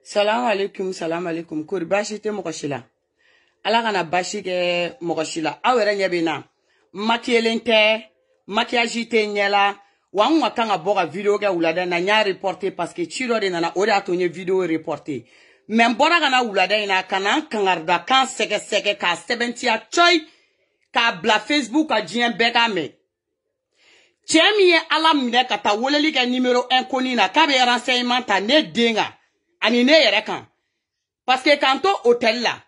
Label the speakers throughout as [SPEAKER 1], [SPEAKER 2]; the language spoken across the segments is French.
[SPEAKER 1] Salam alaikum. Kuri bashi te mokoshila. Ala kana bashi ke mokoshila. Awere nyebina. Makielente, makiaji te nyela. Wangwa kanga boga video ke ulada na nya reporter parce que chiro de nana ore atonye video reporter. Membora kana ulada ina kana kangarda kan seke ka 70 choy ka bla Facebook ka jien beka me. Chemi ye ala mine kata woleli ke numéro 1 koni na kabe renseignement ta ne denga. Ani ne yere kan. Parce que kanto hôtel la,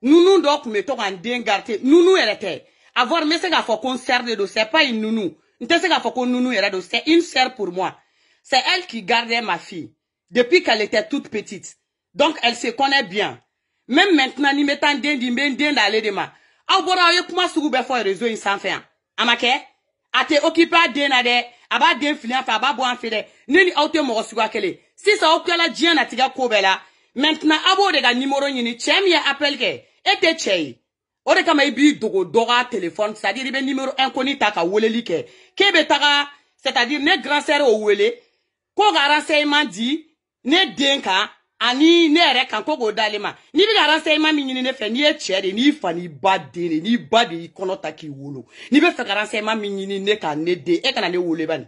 [SPEAKER 1] nounou do kume to kan den garte, nounou yere te. Avoir mais c'est gafo concert de c'est pas une nounou. N'te c'est gafo kon nounou yere do, c'est une sœur pour moi. C'est elle qui gardait ma fille depuis qu'elle était toute petite. Donc elle se connaît bien. Même maintenant ni metan den di ben den d'aller de ma. Aw bora yo kuma sugu be fo réseau in sans fin. Amake, ate occupé den ade, aba den filan fa aba bo an fede. Neni auto mo sugu akele. Si ça au la djien a tiga kobela, maintenant abo de ga numéro ni chemi appel ke, ete chei. Ore kama ibi dogo doga téléphone, c'est-à-dire ibe numéro inconnu taka woleli ke. Kebe taka, c'est-à-dire ne grand sœur o wele, ko ga renseignement di, ne denka, ani ne reka ko go dalema. Ni bi ga renseignement mi ni ne fe ni e chere ni fa ni badere, ni badi konota ki wolo. Ni be fe ga renseignement mi ni ne ka ne de, e kana ne wole ban.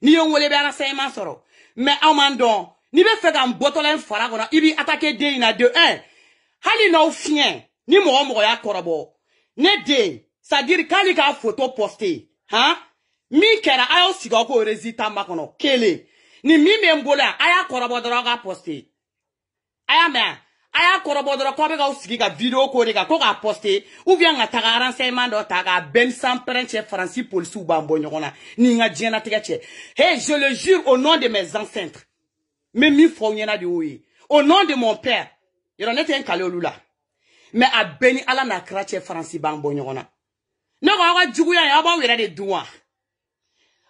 [SPEAKER 1] Ni yon wole be renseignement soro. Mais amandon, ni be fait un botolen fara gona, ibi attaquer de ina de 1. Hali na oufien, ni mo ya korobo. Ne de, ça dire kali ka photo posté, hein? Mi kera ayo siga ko rezita makono, kele. Ni mi membola aya korobo droga posté. Aya me, aya korobo droga ko be ga siga video ko de ga ko ga posté, ou bien nga taga renseignement do taga ben sans prenche Francis police ou bambo nyona, ni nga djena tegache. Hey, je le jure au nom de mes ancêtres. Mais mi fo nyena de oui. Au nom de mon père, il en était un calé lula. Mais a beni ala na krache Francis bambo nyona. No ga wa juguya ya ba wera de douan.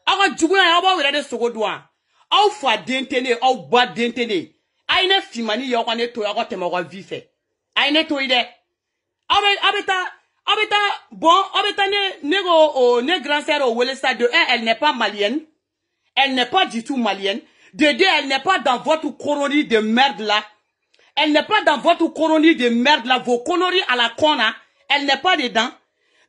[SPEAKER 1] Aga juguya ya ba wera de sogo douan. Au fa dentene, au ba dentene. Aine fimani yo kwa ne to ya ko tema ko vife. Aine to ide. Abeta bon, abeta ne grand sœur au wele ça de 1, elle n'est pas malienne. Elle n'est pas du tout malienne. De 2, elle n'est pas dans votre colonie de merde là. Elle n'est pas dans votre colonie de merde là, vos conneries à la cona. Elle n'est pas dedans.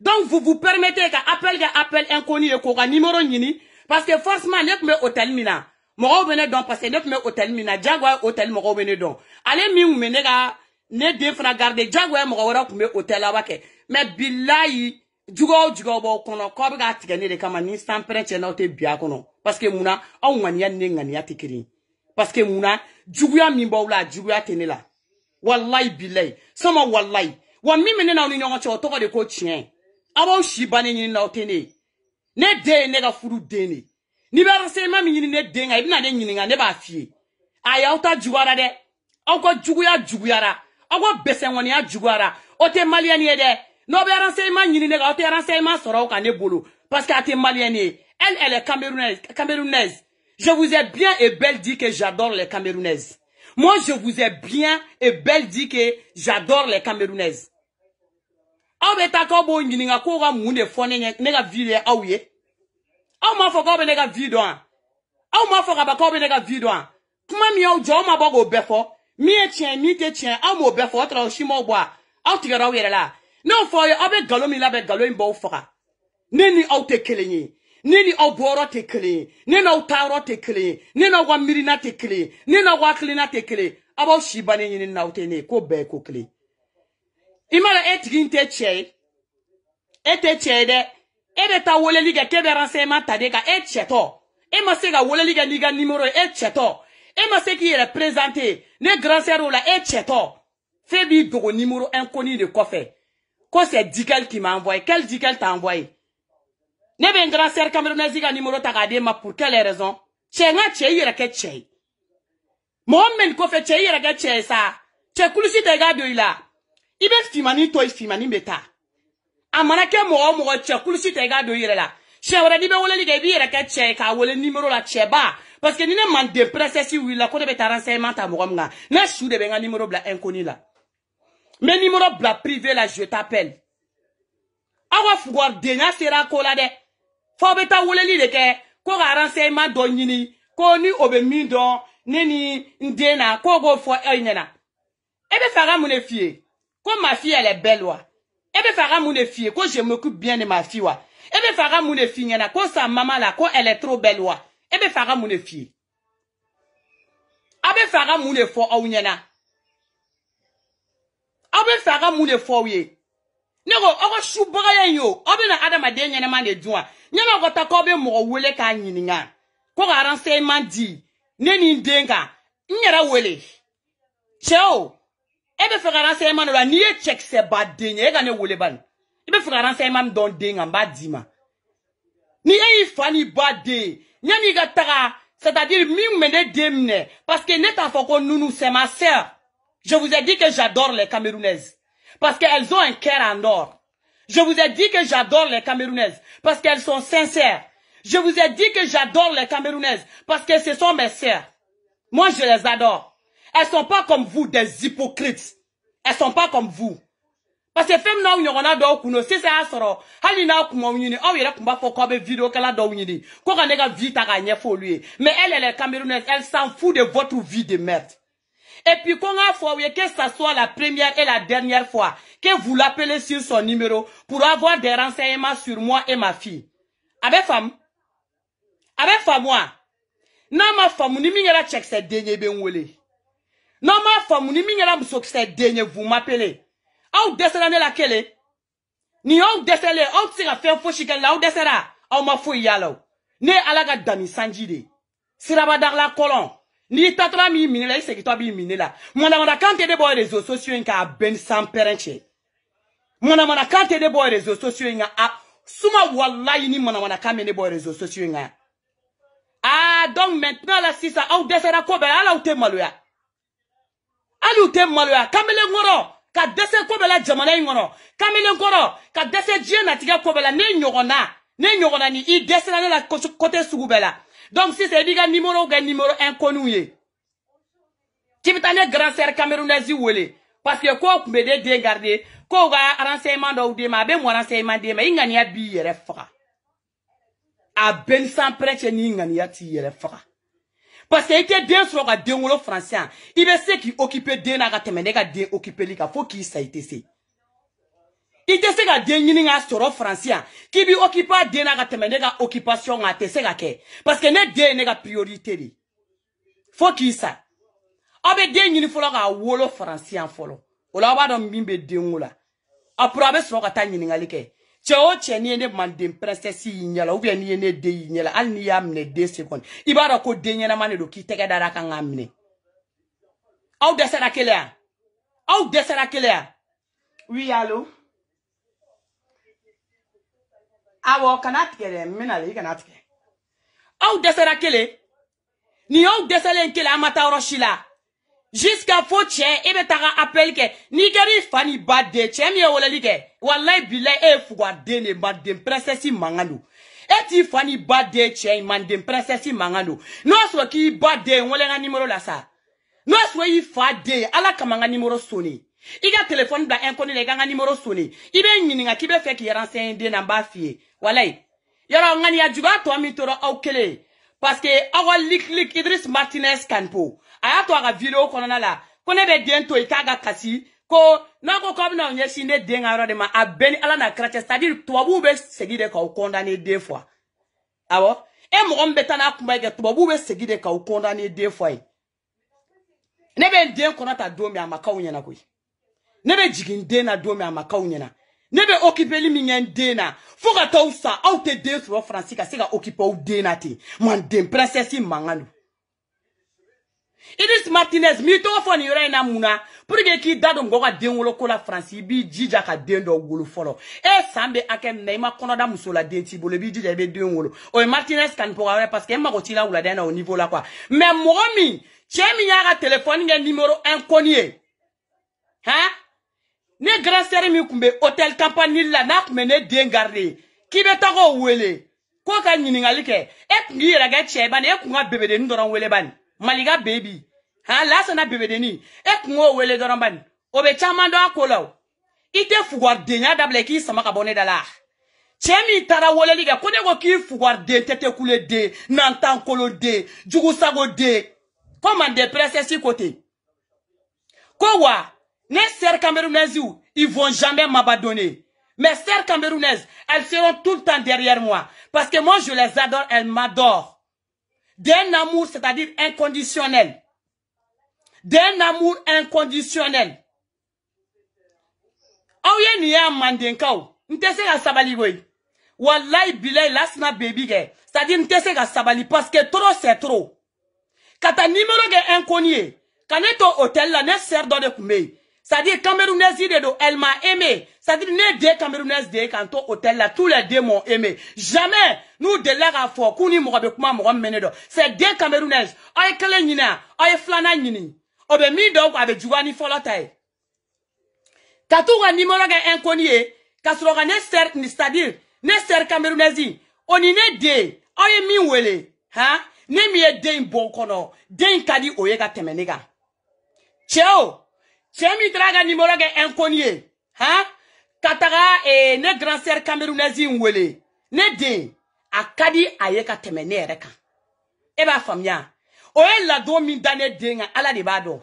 [SPEAKER 1] Donc vous vous permettez qu'à appel inconnu et qu'on numéro nini. Parce que forcément, n'est me hôtel mina. Moro bene don parce que n'est me hôtel mina. Jagwa hôtel moro bene don. Allez mi ou menega ne defra garder jagwa moro wara kume hôtel awake. Mais billahi jugo bo kono ko be ga tigane de kama ni sans prenche na ote bia kono. Parce que muna au ngania ne ngania tikiri. Parce que muna juguya mi bawla juguya tenela. Wallahi billahi. Sama wallahi. Wa mi mene na oni nyongo cho to ko de ko chien. Aba shi bane ni na otene. Ne de ne ga furu de ni. Ni ba rase ma mi ni ne de nga ibina de nyini nga ne ba fie. Aya uta juwara de. Au ko juguyara. Au ko besen woni ya jugara. Ote maliani de. No be renseignement nyini ne ga ote renseignement soro ka ne bolo. Parce que ate maliani. Elle est camerounaise. Je vous ai bien et belle dit que j'adore les camerounaises. Moi, je vous ai bien et belle dit que j'adore les camerounaises. Aw beta ko bo ngininga ko ga munde fone nega vide awye. Aw ma fo ko be nega vide an. Aw ma fo ka ba ko be nega vide an. Kuma mi aw jo ma bogo befo. Mi e tien mi te tien aw mo befo tra o shimo boa. Aw tigara were la. No fo yo abe galo mi la be galo imbo foka. Neni aw te kelenyi. Neni aw boro te kele. Neni aw taro te kele. Neni aw mirina te kele. Neni aw klina te kele. Abaw shibane nyini na utene ko be ko kele. Imala etiginte che. Ete che de. Ebe ta wole liga kebe renseignement tadeka et cheto. E ma se ga wole liga liga numéro et cheto. E ma se qui est représenté. Ne grand sœur la et cheto. Febi dogo numéro inconnu de coffre. Quoi c'est Dikel qui m'a envoyé? Quel Dikel t'a envoyé? Ne ben grand sœur camerounaise ga numéro takade ma pour quelle raison? Che nga che yere ke che. Mohamed ko fe che yere ke che sa. Che kulusi te ga do ila. Ibe fimani to fimani meta. Amana ke mo che kulusi te ga do yere la. Che wora dibe wole liga bi yere ke che ka wole numéro la che ba. Parce que ni ne man de presse si wi la ko de beta renseignement ta mo nga. Na shu de ben ga numéro bla inconnu la. Mes numéros bla privé là, je t'appelle. Awa fougoir denya sera kola de. Faut beta wole li de ke. Ko ga renseignement do nyini. Ko ni obe mindon. Neni ndena. Ko go fo nyena. Ebe fara moune fille. Ko ma fille elle est belle wa. Ebe fara moune fille. Ko je m'occupe bien de ma fille wa. Ebe fara moune fille nyena. Ko sa maman la. Ko elle est trop belle wa. Ebe fara moune fille. Abe fara moune fo ou nyena. Abe fara moune fo ye. Nego ogo shubara yo. Obe na adama de nyena man de douan. Nyena go ta ko be mo wele ka nyininga. Ko ga renseignement di. Neni ndenga. Nyera wele. Cheo. Ebe fera renseignement la ni e check se ba denye. Ega ne wele ban. Ebe fera renseignement don denga ba dima. Ni e fani ba de. Nyani ga taga. C'est-à-dire mi mene demne. Parce que net afoko nounou c'est ma sœur. Je vous ai dit que j'adore les Camerounaises. Parce qu'elles ont un cœur en or. Je vous ai dit que j'adore les Camerounaises. Parce qu'elles sont sincères. Je vous ai dit que j'adore les Camerounaises. Parce que ce sont mes sœurs. Moi, je les adore. Elles sont pas comme vous, des hypocrites. Elles sont pas comme vous. Parce que femme na unyo na do kuno si ça soro hali na kuma unyini o yere kumba fo ko be vidéo kala do unyini ko ka nega vita ka nye fo lui mais elle est camerounaise, elle s'en fout de votre vie de merde. Et puis qu'on a fois que ça soit la première et la dernière fois que vous l'appelez sur son numéro pour avoir des renseignements sur moi et ma fille. Avec femme moi. Non ma femme ni mingera check cette denye ben wole. Non ma femme ni mingera msok cette denye vous m'appelez. Ou descendez la kele. Ni ou descendez, ou tira fait faux chicken là, ou descendra. Ou ma fouille yalo. Ne alaga dami sanjide. Siraba dar la colon. Ni tatra mi mine la, c'est qui toi bi mine la. Mon amana quand t'es des boys réseaux sociaux, inka ben sans perenche. Mon amana quand t'es des boys réseaux sociaux, inka a. Suma wallahi ni mon amana quand des boys réseaux sociaux, inka. Ah, donc maintenant là, si ça, ou descendra kobe, ala ou te maloya. Ala ou te maloya. Kamele ngoro. Ka dese ko bela jamana ngono kamele ngoro ka dese die na tiga ko bela ne nyogona ni I dese na la côté sugu bela. Donc si c'est diga numéro inconnu ye tibitane grand sœur camerounaise wole parce que ko mbede de garder ko ga renseignement do de ma be mo renseignement de ma ingani ya bi yere fra a ben sans prêtre ni ingani ya ti yere fra. Parce que était bien sur la déngolo français. Il est ce qui occupait des nagatemene ga den occupé li ka faut qui ça été c'est. Il était ce ga denini ga sur français qui bi occupé des nagatemene ga occupation ga te se ga ke. Parce que ne den ne ga priorité li. Faut qui ça. Obe denini folo ga wolo français en folo. Ola ba don mimbe dengola. Aprobe sur ga tanyini ga like. Cheo cheni ne mandem princesse yinyala ou bien ni ne de yinyala al ni amne 2 secondes ibara ko denye na mane do ki tege dara kan amne au desera kelea oui allo awo kanat kele minale kanat ke au desera kele ni au desele kele amata roshila jusqu'à fauche ebe taga appel ke ni gari fani badde chemi wala like wallahi billahi e fugwa dene madem princesse mangando eti fani badde che mandem princesse mangando no so ki badde wala nga numéro la sa no so yi fade ala kamanga numéro soni iga téléphone ba inconnu le nga numéro soni ibe nyininga kibe fe ki renseigner de na ba fie wallahi yara ngani ya juga to mi toro au kele parce que awa lik Idriss Martinez Kanpo aya to aga vidéo konona la kone be dento itaga kasi ko na ko ko na onyeshi ne denga ro de ma abeni ala na krache c'est-à-dire tobabu be segide ka condamné 2 fois abo e mo mbeta na kumba ke tobabu be segide ka condamné 2 fois ne be den konata domi amaka unyana ko ne be jiginde na domi amaka unyana ne be occuper li minyen dena foka tausa au te de sur français ka sega occuper ou dena ti man dem princesse mangalo Idriss Martinez mi to foni yore na muna pour que ki dado ngoga denwolo ko la France bi jija ka dendo wolo folo e sambe akem neima kono da musola denti bolo bi jija be denwolo o Martinez kan pour parce que ma ko tila wula dena au niveau là quoi mais momi chemi yaga téléphone nge numéro inconnu hein ne grand seri mi kumbe hôtel campagne la na kumene dengarde ki be tago wele ko ka nyiningali ke e ngi raga cheba ne ku nga bebe de ndoron wele ban Maliga baby. Ha la sana bebe de ni. E kungo wele doron ban. Obe chamando akola. Ite fugar denya dable ki sama ka bonne dala. Chemi tara woleli ga kone go ki fugar de tete kule de nantan kolo de jugu sago de. Comment de presse si côté. Kowa, les sœurs camerounaises, ils vont jamais m'abandonner. Mes sœurs camerounaises, elles seront tout le temps derrière moi. Parce que moi, je les adore, elles m'adorent. D'un amour, c'est-à-dire inconditionnel. D'un amour inconditionnel. Aouye ni ya mandenkao. N'tese ga sabali goy. Wallahi bilay lasna baby ge. C'est-à-dire n'tese ga sabali parce que trop c'est trop. Kata numéro ge inconnu. Quand est au hôtel là, ne sert de kumé. C'est-à-dire Camerounaise de elle m'a aimé. C'est-à-dire ne deux Camerounaises de quand au hôtel là, tous les deux m'ont aimé. Jamais nous de l'air à fort, kuni morabe kuma moram menedo. C'est deux Camerounaises. Aïe kele nina, aïe flana nini. Obe mi donc avec Jouani Folotaï. Katouga numéro ge inconnu, kasroga ne sert, c'est-à-dire ne sert Camerounaise. On y ne deux, aïe mi wele, hein? Ne mi e deux bon kono, deux kadi oyega temenega. Ciao, mi traga numéro ge inconnu, hein? Katara ne grand sœur camerounaise nwele, ne de akadi ayeka temene reka. Eba famia, oye la do min dane denga ala de bado.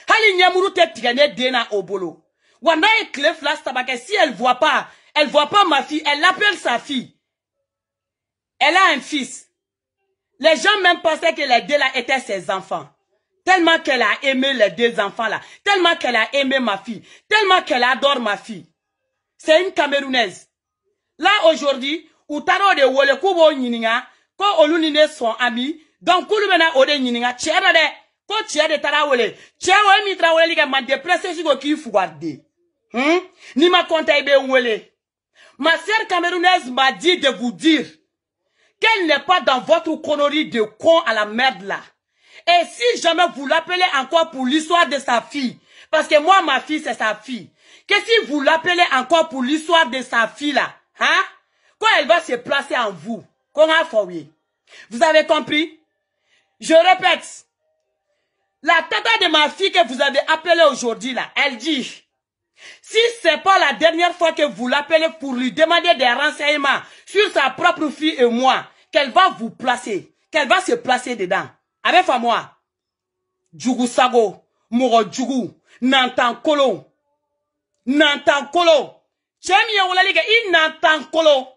[SPEAKER 1] Hali nyamuru te tigane dena obolo. Wanda e clef la tabake si elle voit pas ma fille, elle l'appelle sa fille. Elle a un fils. Les gens même pensaient que les deux là étaient ses enfants. Tellement qu'elle a aimé les deux enfants là. Tellement qu'elle a aimé ma fille. Tellement qu'elle adore ma fille. C'est une Camerounaise. Là aujourd'hui, Outaro de Wole Kubo Nyininga, ko Olunine sont amis, donc Kulumena Ode Nyininga, Tchera de, ko Tchera de Tarawole, Tchera mi Trawole liga ma dépressé si go ki fougarde. Ni ma kontaïbe Wole. Ma sœur Camerounaise m'a dit de vous dire qu'elle n'est pas dans votre connerie de con à la merde là. Et si jamais vous l'appelez encore pour l'histoire de sa fille, parce que moi, ma fille, c'est sa fille, que si vous l'appelez encore pour l'histoire de sa fille là, hein, quand elle va se placer en vous, comment faut-il? Vous avez compris? Je répète, la tata de ma fille que vous avez appelée aujourd'hui là, elle dit, si c'est pas la dernière fois que vous l'appelez pour lui demander des renseignements sur sa propre fille et moi, qu'elle va vous placer, qu'elle va se placer dedans. Avec moi, Djougou Sago, Moro Djougou, Nantan Kolo, Chemi ya wala liga, I Nantan Kolo,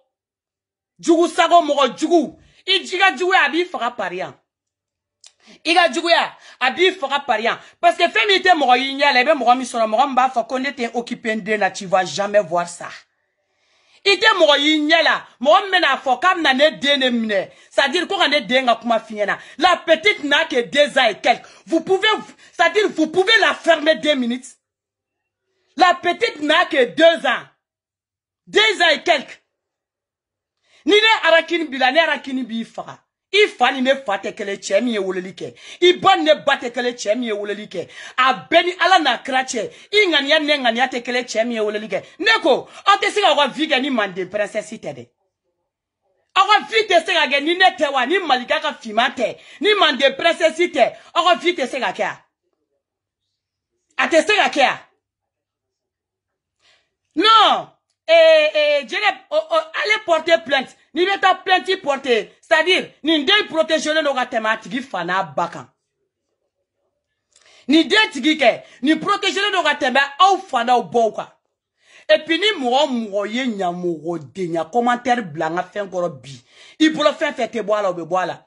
[SPEAKER 1] Djougou Sago, Moro Djougou, Iga Djougou abi fera parian. Iga Djougou abi fera parian. Parce que féminité Moro Yinya, lebe Moro Misona, Moro Mba, faut qu'on était occupé de là, tu vas jamais voir ça. Ite Moro Yinya la, Moro Mena Fokam na ne dene mine. C'est-à-dire qu'on a denga kuma fiena. La petite n'a que 2 ans et quelques. Vous pouvez, c'est-à-dire vous pouvez la fermer 2 minutes. La petite n'a que 2 ans. 2 ans et quelques. Ni ne arakini bila, ne arakini bi fara. Ifa ni ne fate kele chemi ye wolelike. Ibon ne bate kele chemi ye wolelike. A beni ala na krache. Ingania ne ngania te kele chemi ye wolelike. Neko, ante siga wa viga ni mande princesse tede. Awa vite sega ge ni netewa ni malika ka fimate ni mande princesse te. Awa vite sega kya. Ate sega kya. Non. Allez porter plainte. Ni beta plainte porter. C'est-à-dire, ni ndey protéger le noga thématique fana bakan. Ni de tigike, ni protéger le noga thématique au fana au boka. Et puis ni mouro ye nyamuro denya commentaire blanc a fait encore bi. Il pour le faire te boire ou boire.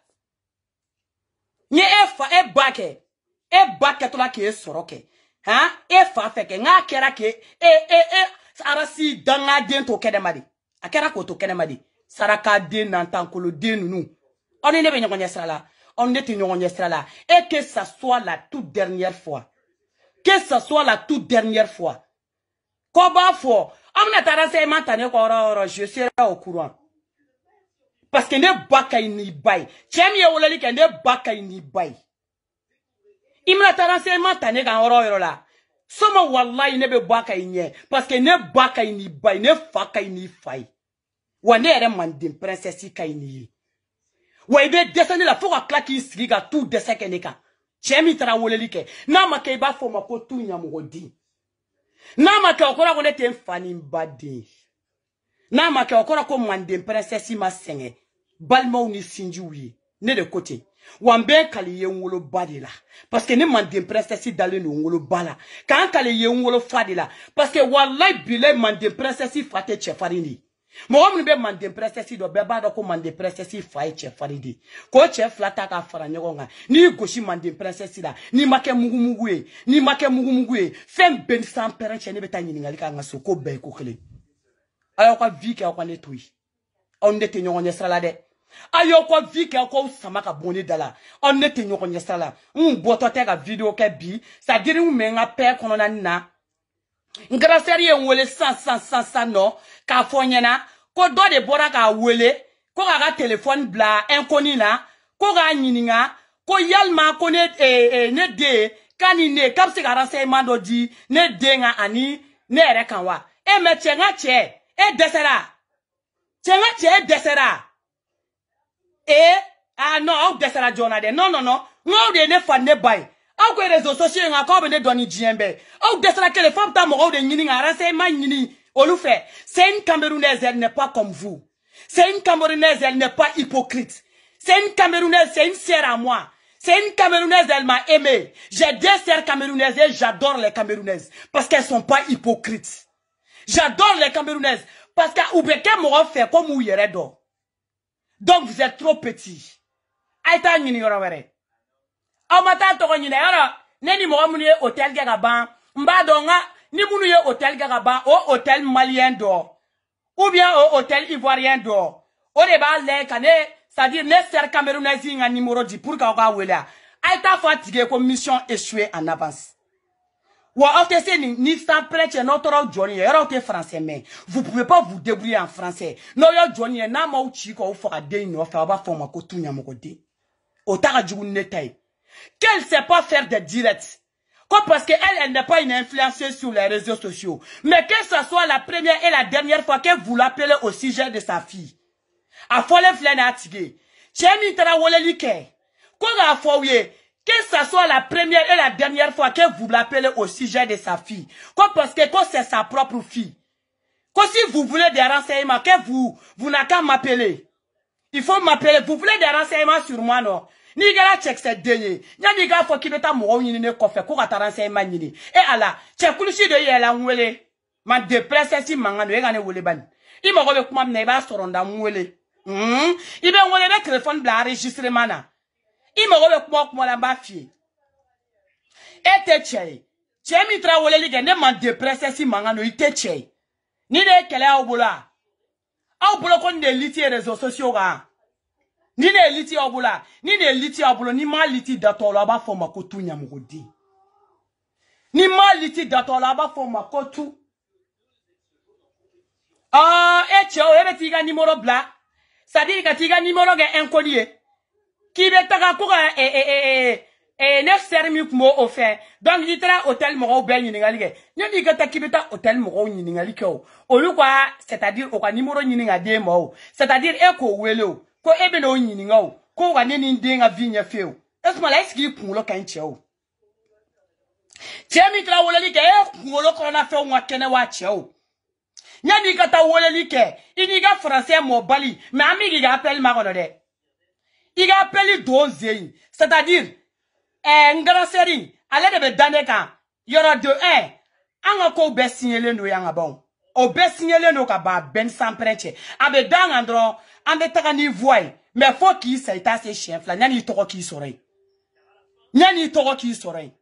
[SPEAKER 1] Ni e bake to la ki e soroke. Hein? E fa fait que nga kera ke arasi danga den to kedemadi. Akera ko to kedemadi. Saraka den nantankolo den nous. On est ne be sala. On est nyonye sala. Et que ça soit la toute dernière fois. Que ça soit la toute dernière fois. Koba fo. On a tarasé mantane ko je serai au courant. Parce que ne baka ni bay. Chemi ya wolali ke ne baka ni bay. Imna tarasé mantane ga oro la. Soma wallahi ne be baka nye. Parce que ne baka ni bay, ne faka ni fay. Wane ere mandin princesse kaini. Wa ibe descendre la faut claquer sliga tout de sekeneka. Chemi tara woleli ke. Na makeba fo mako tu nyamodi. Na ma ke okora ko ne te fani mbade. Na ma ke okora ko mande princesse ma senge. Balma ni sinji wi. Ne de côté. Wambe kali ye ngolo badi la. Parce que ne mande princesse dale no ngolo bala. Kan kali ye ngolo fadi la. Parce que wallahi bile mande princesse fate chefarini. Mo mun be mande princesse do be ba do ko mande princesse faye chefaridi. Ko chef flata ka fara nyogonga. Ni goshi mande princesse la. Ni make mugu e. Ni make mugu e. Fem ben sans pere chene beta nyingali ka ngaso ko be ko kele. Ayo kwa vike akwa netui. On nete nyonye sala de. Ayo kwa vike akwa samaka boni dala. On nete nyonye sala. Boto te ka video ke bi. Sa diri menga pe kono na. Ngraseri ye wole sans no. Ka fonyena. Ko do de bora ka wole. Ko ka téléphone bla inconnu na. Ko ga nyininga. Ko yalma ko ne de. Kanine. Kapsi ka renseignement do di. Ne de nga ani. Ne ere kanwa. E me chenga che. E desera. Chenga che e desera. Non, au desera jonade. Non. Ngou de ne fan ne bay. Au que réseaux sociaux nga ko be ne doni djembe. Au desera que les femmes ta mo de nyini nga renseignement nyini. Olufe, c'est une Camerounaise, elle n'est pas comme vous. C'est une Camerounaise, elle n'est pas hypocrite. C'est une Camerounaise, c'est une sœur à moi. C'est une Camerounaise, elle m'a aimé. J'ai 2 sœurs camerounaises et j'adore les Camerounaises. Parce qu'elles sont pas hypocrites. J'adore les Camerounaises. Parce qu'Oubeke m'aura fait comme où il y aurait d'or. Donc vous êtes trop petit. Aïta nyini yorawere. Amata toko nyini yara. Neni m'aura mouni hôtel gagaban. Mbadonga. Ni mouni hôtel gagaban. Au hôtel malien d'or. Ou bien au hôtel ivoirien d'or. Au débat les kane. C'est-à-dire les sœurs camerounaises y a numéro 10 pour qu'on va ouéla. Aïta fatigué comme mission échouée en avance. Ou ni sans prêcher notre Johnny, français, mais vous pouvez pas vous débrouiller en français. Non, Johnny, n'a pas eu ou fera des no, faire ba forma ko tunya mokode. Otara djou netay. Qu'elle sait pas faire des directs. Comme parce qu'elle n'est pas une influenceuse sur les réseaux sociaux. Mais que ce soit la première et la dernière fois que vous l'appelez au sujet de sa fille. A folle flène à tigé. Chemi tara wole like. Koga fouye. Que ce soit la première et la dernière fois que vous l'appelez au sujet de sa fille. Comme parce que c'est sa propre fille. Comme si vous voulez des renseignements, que vous n'avez qu'à m'appeler. Il faut m'appeler. Vous voulez des renseignements sur moi, non? Ni gala check cette dernier. Ni gala faut qu'il beta mou ni ne kofe. Kou gata renseignement ni. Et ala. Check kulushi de yela mwele. Ma dépresse si mangano. Egane wole ban. Il m'a revu kuma mneba soronda mwele. Il ben wole le téléphone bla enregistrement na. Il me remet moi la bafie. Et te tchè. Tchè mi tra wole li gen ne man dépresse si mangano ite tchè. Ni de kele a obola. A obola kon de liti réseaux sociaux ga. Ni de liti obola. Ni de liti obola ni ma liti datolo ba fo makotu nyamugodi. Ni ma liti datolo ba fo makotu. E tchè o ebe tiga numéro bla. Ça dit que tiga numéro gen inconnu. Qui veut ta kouga ne sermi kumo offert. Donc il tra hôtel moro ben yiningali. Ne dit que ta kibeta hôtel moro yiningali ko. Olu kwa c'est-à-dire o ka numéro yininga de mo. C'est-à-dire e ko welo. Ko ebe no yininga o. Ko wa ne ni ndenga vinya feo. Est-ce que la ski kulo kan cheo. Chemi tra wolo li ke kulo ko na feo wa kene wa cheo. Nya dit que ta wolo li ke iniga français mo bali. Mais ami ga appelle ma kono de. Il a appelé Dozei. C'est-à-dire, Ngraseri, allez de Daneka, il y aura de 1. An ko be signalé no yanga bon. O be signalé no ka ba ben sans prêcher. Abe dans andro, ambe taka ni voix. Mais faut qu'il s'aille tasser chien fla, nyani toko ki soreille. Nyani toko ki soreille.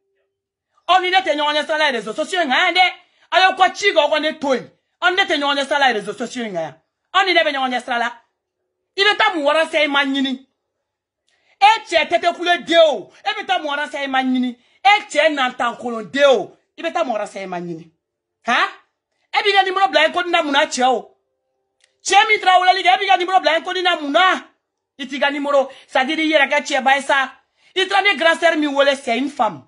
[SPEAKER 1] On y était non on les réseaux sociaux ngande. Ayo ko chigo on est toy. On était non on les réseaux sociaux ngaya. On y était non on est là. Il est à mourir c'est manini. E tche tete koule deo. E beta mwara sa emanini. E tche nantan kolon deo. E beta mwara sa emanini. Ha? E biga ni mro bla kodi na muna cheo. Che mi tra wala liga e biga ni mro bla kodi na muna. Itiga ni mro sa diri yera ka che ba sa. Itra ne grand sœur mi wole c'est une femme.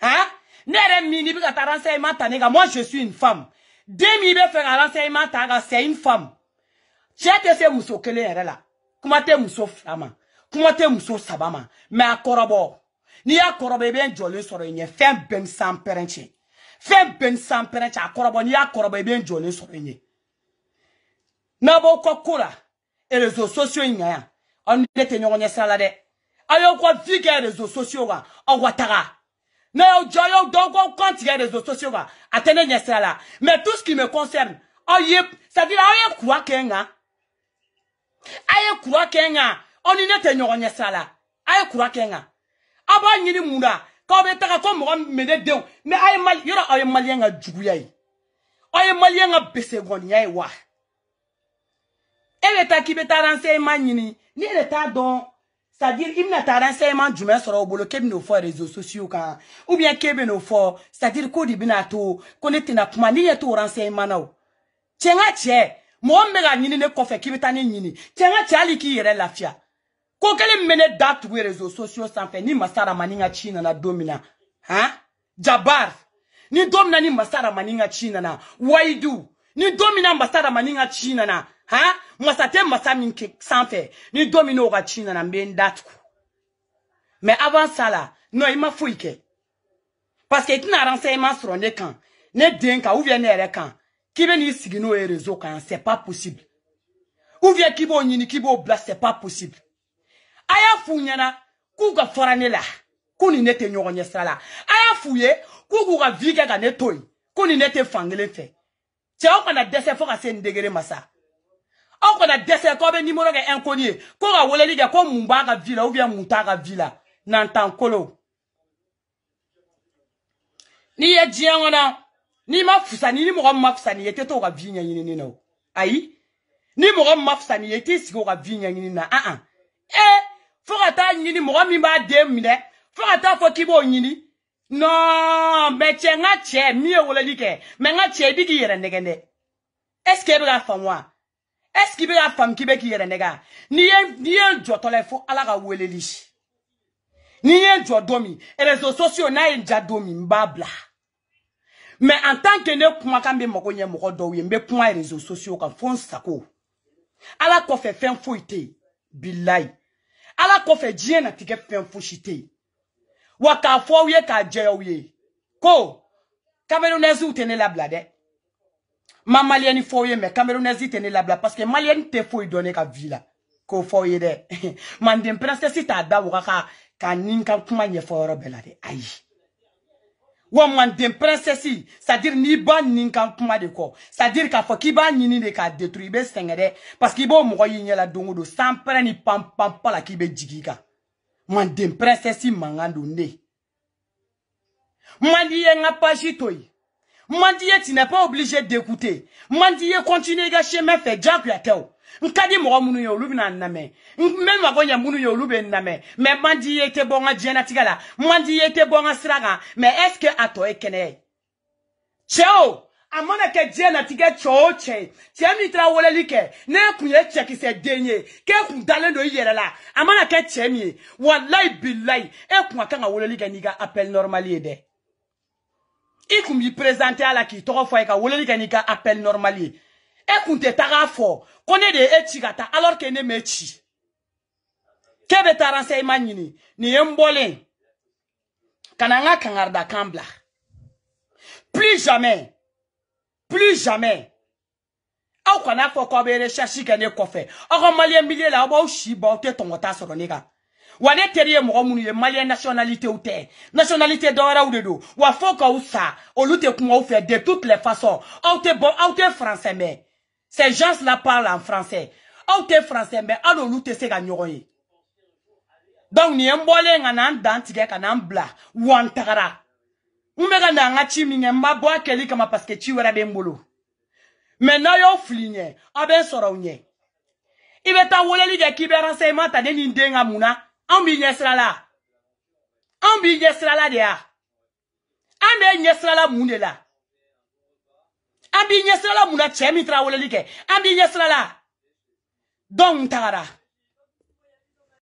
[SPEAKER 1] Ha? Nere mi ni biga ta renseignement ta nega. Moi je suis une femme. Demi be faire renseignement ta ga c'est une femme. Che te se muso kele yere la. Kuma te muso flama. Comment te muso sabama mais a korobo ni a korobo bien jolé soro nye fem ben sans perenche Fais ben sans pere cha korobo ni akorobo bien jolé so enye. Na bo kokura et réseaux sociaux ingaya. On était nyonya sala de. Ayo kwa vige réseaux sociaux wa watara. Na yo joyo dogo quand il y a réseaux sociaux wa atene nyesala. Mais tout ce qui me concerne, ça dit aye kwa kenga. Aye kwa kenga. On était nyonya sala. Aye kwa kenga. Aba nyini munda. Quand on est comme moi, mais aye mal, yora aye malien a djougouyaï. Aye malien a bessegonia wa. Et l'état qui veut renseignement ni l'état dont, c'est-à-dire, il n'a pas renseignement du mec sur le boulot qui nous fait réseaux sociaux quand, ou bien qui nous fait, c'est-à-dire qu'on dit binato, qu'on est na kuma ni tout renseignement now. Tiens tché, moi me ni ne kofe qui veut t'en ni. Tiens tché ali qui irait la fia. Ko kele mene date les réseaux sociaux sans faire ni masara maninga china na domina. Hein? Jabar. Ni domina ni masara maninga china na. Waidu. Ni domina masara maninga china na. Hein? Masate masaminke sans faire. Ni domino ga china na mben date. Mais avant ça là, non il m'a fouillé. Parce que tu n'as renseignement sur les camps. Ne denka ou vient les camps. Qui vient ici nos réseaux quand c'est pas possible. Ou vient qui bo nyini qui bo blas c'est pas possible. Aya founyana, kuga foranela, kuni nete nyoronye sala. Aya fouye, kuga vika ga netoi, kuni nete fangele fe. Tia on a dese foka se ndegere masa. On a dese kobe ni moro ga inconnu, ko ga woleli ga ko mumba ga villa ou bien muta ga villa, nantan kolo. Ni ye jiangona, ni mafusani ni moro mafusani yete to ga vinya yini no. Ayi, ni moro mafusani yete si ga vinya yini na Fogata nyini mo mi ba dem mi de fogata fo kibo nyini non mais tchenga tche mi e wole like mais nga tche bi ki yere negende est-ce que ba fa moi est-ce que ba fam ki be ki yere nega ni en jotole fo ala ga wele li ni en jodomi et réseaux sociaux na en jadomi mbabla mais en tant que ne kuma kambe moko nye moko do wi mbe kuma réseaux sociaux ka fon sako ala ko fe fen foite billahi ala ko fe dien na tike fen fushite waka fo ye ka jeoye ko Camerounais ou tene la blade ma malienne fo ye mais Camerounais tene la blade parce que malienne te fo donner ka villa ko fo ye de man dem princesse ta da waka ka ninka kuma nye fo ro belade ayi wa man dem princesse c'est-à-dire ni ban ninka kuma de ko c'est-à-dire ka fo ki ba nyini de ka détruire be sengede parce que bo mo yi nyela dongo do sans prendre ni pam pam pala ki be jigika man dem princesse mangando ne Mandiye nga pas chitoy. Mandiye tu n'es pas obligé d'écouter. Mandiye continue ga chemin fait Jack ya teo. Nkadi mo munu yo lubi na name. Même agonya munu yo lubi name. Mais mandiye te bonga diena tigala. Mandiye te bonga sraga. Mais est-ce que ato ekene? Cheo, amona ke diena tiga cho che. Tiami tra wole like. Ne kuye che ki se denye. Ke ku dalen do yere la. Amona ke chemi. Wallahi billahi. E ku akanga wole like niga appel normal yede. I kumbi présenter à la qui trois fois ka woleli kanika appel normalier e kunte taga fo kone de echigata alors que ne mechi kebe ta renseignement nyini ni embolen kananga kangarda kambla plus jamais au kana fo ko be recherche kane ko fe o malien milier la o shi ba o te tongota so nega wane teriye mo munu ye malien nationalité ou te nationalité d'ora ou de do wa foka ou ça au lutte kuma ou fait de toutes les façons ou te bon ou te français mais ces gens là parlent en français ou te français mais alo lutte se ga nyoroye donc ni mbole ngana ndantige kana mbla wantara umega na ngachi minge mabo akeli kama parce que tu wera bembolo maintenant yo flinye aben soro unye ibeta woleli de kiberanse mata de ni ndenga muna Ambi nyesrala dia. Ambe nyesrala munela. Ambi nyesrala muna chemi tra wole like. Ambi nyesrala. Don tagara.